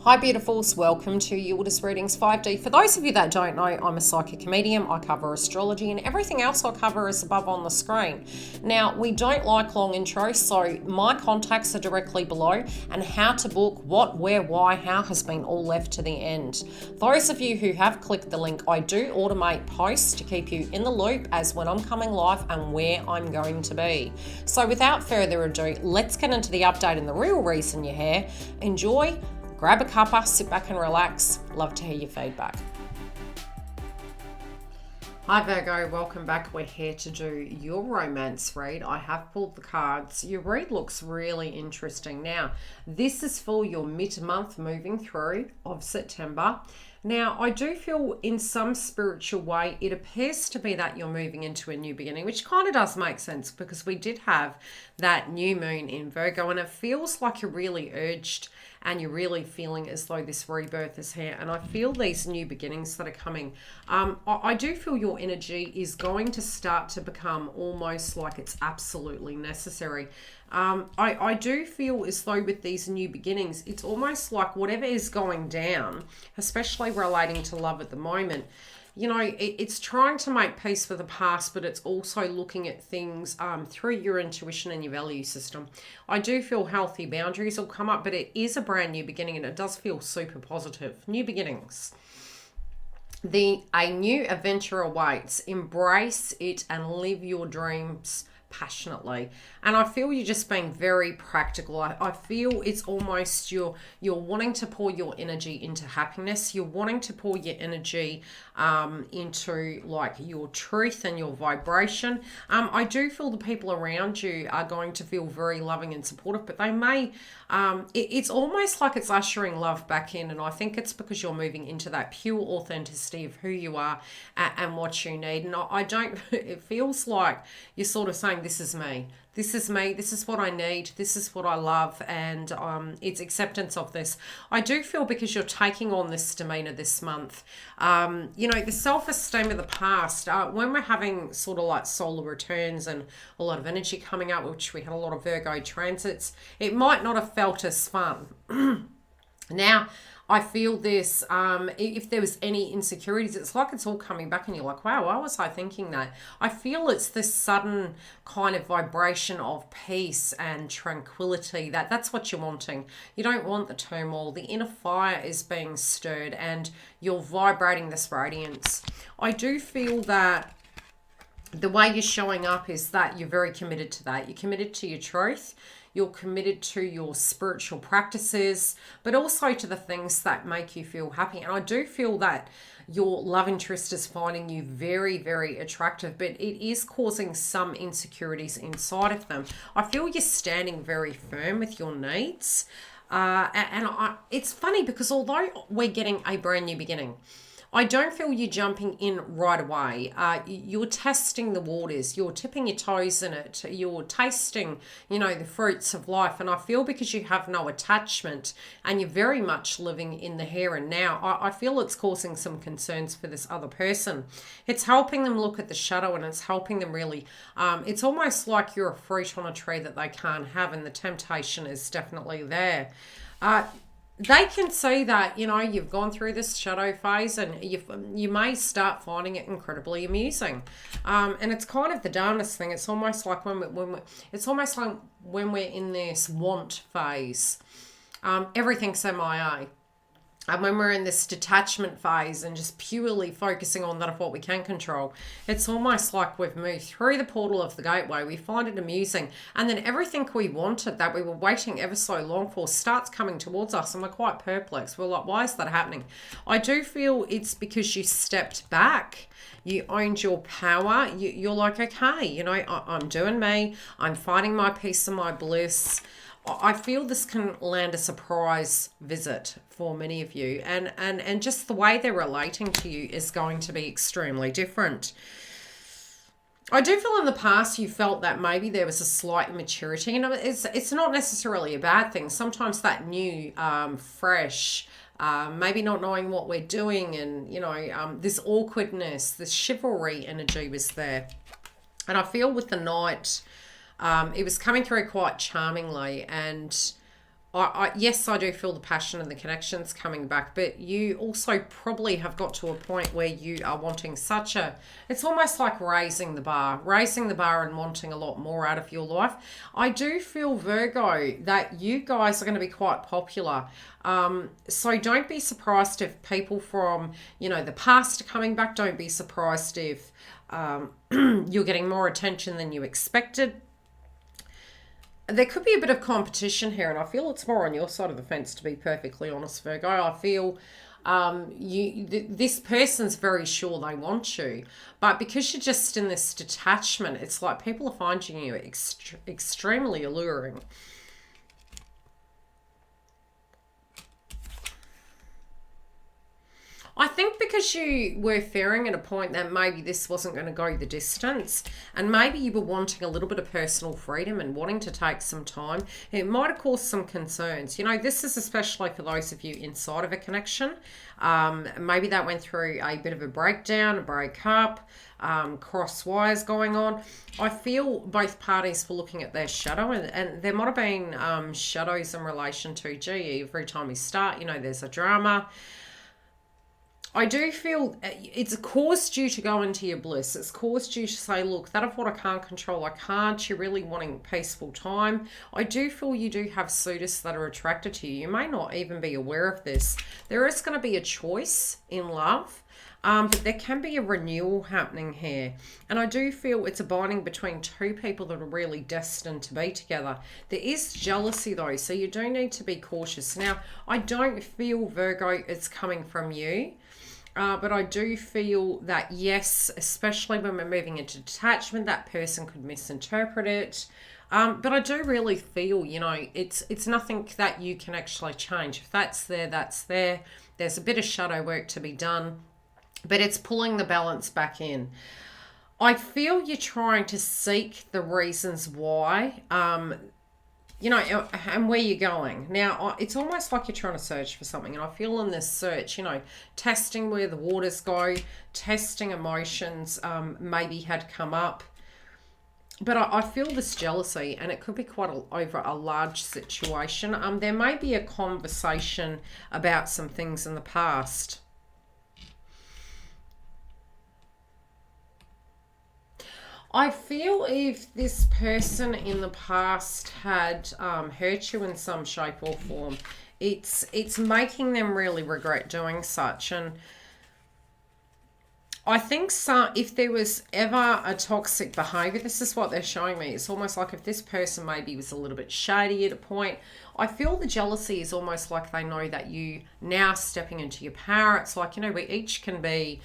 Hi beautifuls, welcome to YILDIZ Readings 5D. For those of you that don't know, I'm a psychic medium. I cover astrology and everything else I cover is above on the screen. Now, we don't like long intros, so my contacts are directly below, and how to book, what, where, why, how has been all left to the end. Those of you who have clicked the link, I do automate posts to keep you in the loop as when I'm coming live and where I'm going to be. So without further ado, let's get into the update and the real reason you're here. Enjoy. Grab a cuppa, sit back and relax. Love to hear your feedback. Hi Virgo, welcome back. We're here to do your romance read. I have pulled the cards. Your read looks really interesting. Now, this is for your mid-month moving through of September. Now, I do feel in some spiritual way, it appears to be that you're moving into a new beginning, which kind of does make sense because we did have that new moon in Virgo, and it feels like you're really urged and you're really feeling as though this rebirth is here. And I feel these new beginnings that are coming. I do feel your energy is going to start to become almost like it's absolutely necessary. I do feel as though with these new beginnings, it's almost like whatever is going down, especially relating to love at the moment, you know, it's trying to make peace with the past, but it's also looking at things through your intuition and your value system. I do feel healthy boundaries will come up, but it is a brand new beginning and it does feel super positive. New beginnings. A new adventure awaits. Embrace it and live your dreams passionately. And I feel you're just being very practical. I feel it's almost you're wanting to pour your energy into happiness. You're wanting to pour your energy into like your truth and your vibration. I do feel the people around you are going to feel very loving and supportive, but they may it's almost like it's ushering love back in, and I think it's because you're moving into that pure authenticity of who you are and what you need. And I don't, it feels like you're sort of saying, this is me. This is me. This is what I need. This is what I love. And it's acceptance of this. I do feel because you're taking on this demeanor this month, you know, the self-esteem of the past, when we're having sort of like solar returns and a lot of energy coming up, which we had a lot of Virgo transits, it might not have felt as fun. Now, I feel this, if there was any insecurities, it's like it's all coming back and you're like, wow, why was I thinking that? I feel it's this sudden kind of vibration of peace and tranquility. That's what you're wanting. You don't want the turmoil. The inner fire is being stirred and you're vibrating this radiance. I do feel that the way you're showing up is that you're very committed to that. You're committed to your truth. You're committed to your spiritual practices, but also to the things that make you feel happy. And I do feel that your love interest is finding you very, very attractive, but it is causing some insecurities inside of them. I feel you're standing very firm with your needs. It's funny because although we're getting a brand new beginning, I don't feel you jumping in right away. You're testing the waters. You're tipping your toes in it. You're tasting, you know, the fruits of life. And I feel because you have no attachment and you're very much living in the here and now, I feel it's causing some concerns for this other person. It's helping them look at the shadow and it's helping them really, it's almost like you're a fruit on a tree that they can't have, and the temptation is definitely there. They can see that, you know, you've gone through this shadow phase and you may start finding it incredibly amusing. And it's kind of the darkness thing. It's almost like it's almost like when we're in this want phase, everything's MIA. And when we're in this detachment phase and just purely focusing on that of what we can control, it's almost like we've moved through the portal of the gateway. We find it amusing. And then everything we wanted that we were waiting ever so long for starts coming towards us. And we're quite perplexed. We're like, why is that happening? I do feel it's because you stepped back. You owned your power. You're like, okay, you know, I'm doing me. I'm finding my peace and my bliss. I feel this can land a surprise visit for many of you, and just the way they're relating to you is going to be extremely different. I do feel in the past you felt that maybe there was a slight immaturity, and it's not necessarily a bad thing. Sometimes that new, fresh, maybe not knowing what we're doing, and you know, this awkwardness, this chivalry energy was there. And I feel with the Knight, it was coming through quite charmingly, and yes, I do feel the passion and the connections coming back, but you also probably have got to a point where you are wanting it's almost like raising the bar and wanting a lot more out of your life. I do feel, Virgo, that you guys are going to be quite popular. So don't be surprised if people from, the past are coming back. Don't be surprised if you're getting more attention than you expected. There could be a bit of competition here, and I feel it's more on your side of the fence, to be perfectly honest, Virgo. I feel this person's very sure they want you, but because you're just in this detachment, it's like people are finding you extremely alluring. I think because you were fearing at a point that maybe this wasn't going to go the distance, and maybe you were wanting a little bit of personal freedom and wanting to take some time, it might have caused some concerns. This is especially for those of you inside of a connection. Maybe that went through a bit of a breakdown, a breakup, cross wires going on. I feel both parties were looking at their shadow, and there might have been shadows in relation to, every time we start, there's a drama. I do feel it's caused you to go into your bliss. It's caused you to say, look, that of what I can't control, I can't. You're really wanting peaceful time. I do feel you do have suitors that are attracted to you. You may not even be aware of this. There is going to be a choice in love, but there can be a renewal happening here. And I do feel it's a binding between two people that are really destined to be together. There is jealousy though, so you do need to be cautious. Now, I don't feel, Virgo, it's coming from you. But I do feel that, yes, especially when we're moving into detachment, that person could misinterpret it. But I do really feel, it's nothing that you can actually change. If that's there, that's there. There's a bit of shadow work to be done, but it's pulling the balance back in. I feel you're trying to seek the reasons why, and where you're going. Now, it's almost like you're trying to search for something. And I feel in this search, testing where the waters go, testing emotions maybe had come up. But I feel this jealousy, and it could be quite over a large situation. There may be a conversation about some things in the past. I feel if this person in the past had hurt you in some shape or form, it's making them really regret doing such. And I think if there was ever a toxic behavior, this is what they're showing me. It's almost like if this person maybe was a little bit shady at a point, I feel the jealousy is almost like they know that you now stepping into your power. It's like, we each can be...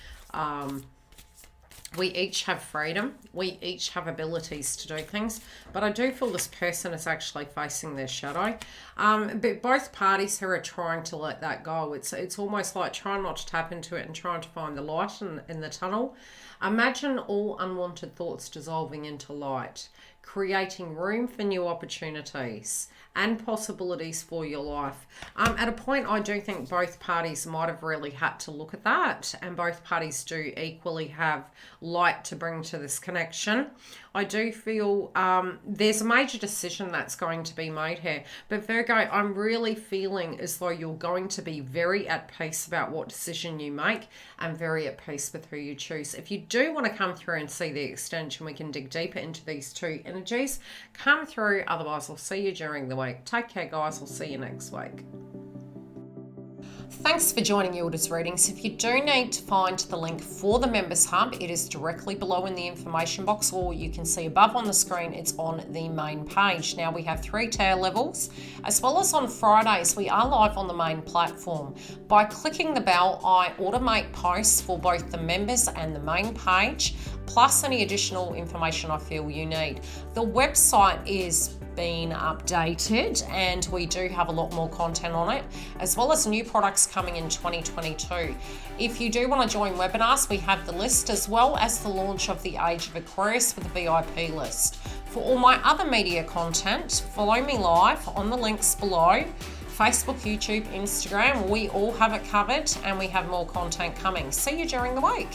we each have freedom. We each have abilities to do things. But I do feel this person is actually facing their shadow. But both parties here are trying to let that go. It's almost like trying not to tap into it and trying to find the light in the tunnel. Imagine all unwanted thoughts dissolving into light, creating room for new opportunities and possibilities for your life. At a point, I do think both parties might have really had to look at that, and both parties do equally have light to bring to this connection. I do feel there's a major decision that's going to be made here. But Virgo, I'm really feeling as though you're going to be very at peace about what decision you make and very at peace with who you choose. If you do want to come through and see the extension, we can dig deeper into these two energies. Come through. Otherwise, I'll see you during the week. Take care, guys. I'll see you next week. Thanks for joining YILDIZ Readings. If you do need to find the link for the Members Hub, it is directly below in the information box, or you can see above on the screen, it's on the main page. Now, we have 3 tier levels, as well as on Fridays, we are live on the main platform. By clicking the bell, I automate posts for both the members and the main page, plus any additional information I feel you need. The website is been updated and we do have a lot more content on it, as well as new products coming in 2022. If you do want to join webinars, we have the list, as well as the launch of the Age of Aquarius with the VIP list. For all my other media content, follow me live on the links below. Facebook, YouTube, Instagram, we all have it covered, and we have more content coming. See you during the week.